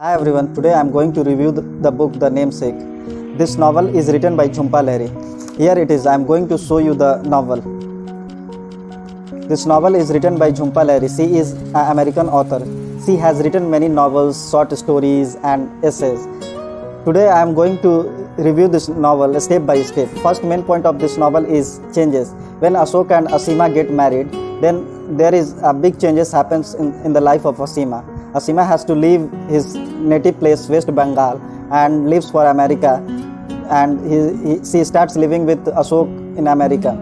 Hi everyone, today I am going to review the book The Namesake. This novel is written by Jhumpa Lahiri. Here it is, I am going to show you the novel. This novel is written by Jhumpa Lahiri. She is an American author. She has written many novels, short stories and essays. Today I am going to review this novel step by step. First main point of this novel is changes. When Ashok and Asima get married, then there is a big changes happens in the life of Asima. Asima has to leave his native place West Bengal and leaves for America, and she starts living with Ashok in America.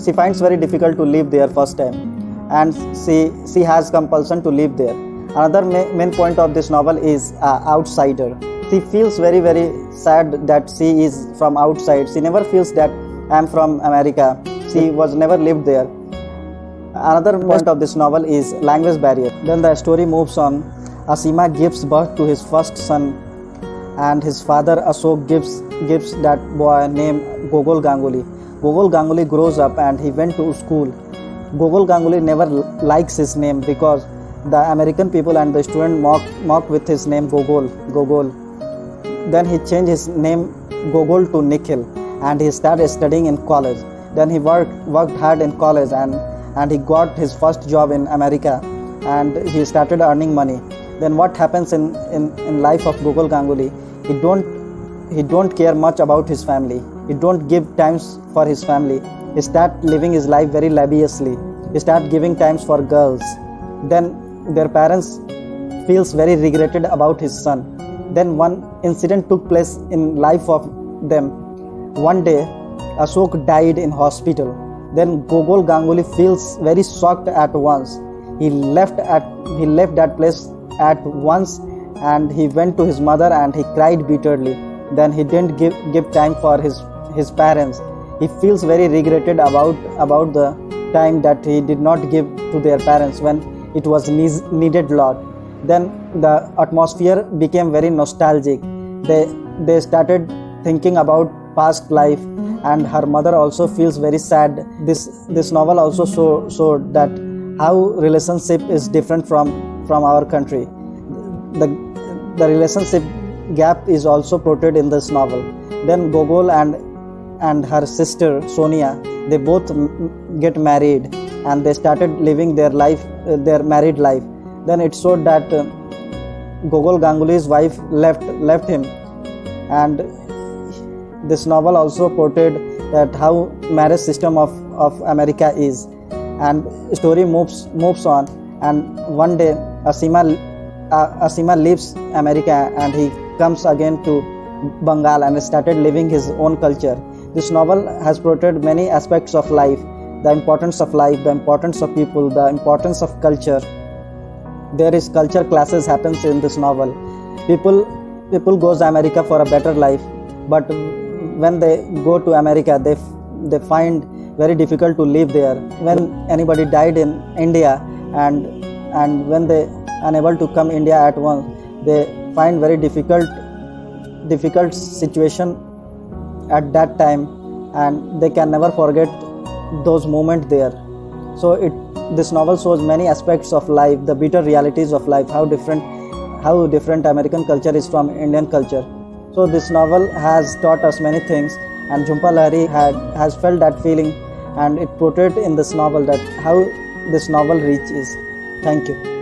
She finds very difficult to live there first time, and she has compulsion to live there. Another main point of this novel is outsider. She feels very sad that she is from outside. She never feels that I am from America. She was never lived there. Another point of this novel is language barrier. Then the story moves on. Asima gives birth to his first son, and his father Ashok gives that boy name Gogol Ganguly. Gogol Ganguly grows up and he went to school. Gogol Ganguly never likes his name because the American people and the student mock with his name Gogol. Then he changed his name Gogol to Nikhil, and he started studying in college. Then he worked hard in college and he got his first job in America, and he started earning money. Then what happens in life of Gogol Ganguly? He don't care much about his family. He don't give times for his family. He start living his life very lavishly. He start giving times for girls. Then their parents feels very regretted about his son. Then one incident took place in life of them. One day Ashok died in hospital. Then Gogol Ganguly feels very shocked at once. He left that place at once, and he went to his mother and he cried bitterly. Then he didn't give time for his parents. He feels very regretted about the time that he did not give to their parents when it was needed lot. Then the atmosphere became very nostalgic. They started thinking about past life, and her mother also feels very sad. This novel also showed that how relationship is different from our country. The relationship gap is also portrayed in this novel. Then Gogol and her sister Sonia, they both get married and they started living their married life. Then it showed that Gogol Ganguly's wife left him, and this novel also portrayed that how marriage system of America is. And story moves on, and one day Asima leaves America and he comes again to Bengal and started living his own culture. This novel has portrayed many aspects of life, the importance of life, the importance of people, the importance of culture. There is culture classes happens in this novel. People goes to America for a better life, but when they go to America, they find very difficult to live there. When anybody died in India and when they unable to come India at once, they find very difficult situation at that time, and they can never forget those moments there. So this novel shows many aspects of life, the bitter realities of life, how different American culture is from Indian culture. So this novel has taught us many things, and Jhumpa Lahiri has felt that feeling, and it portrayed in this novel that how this novel reach is. Thank you.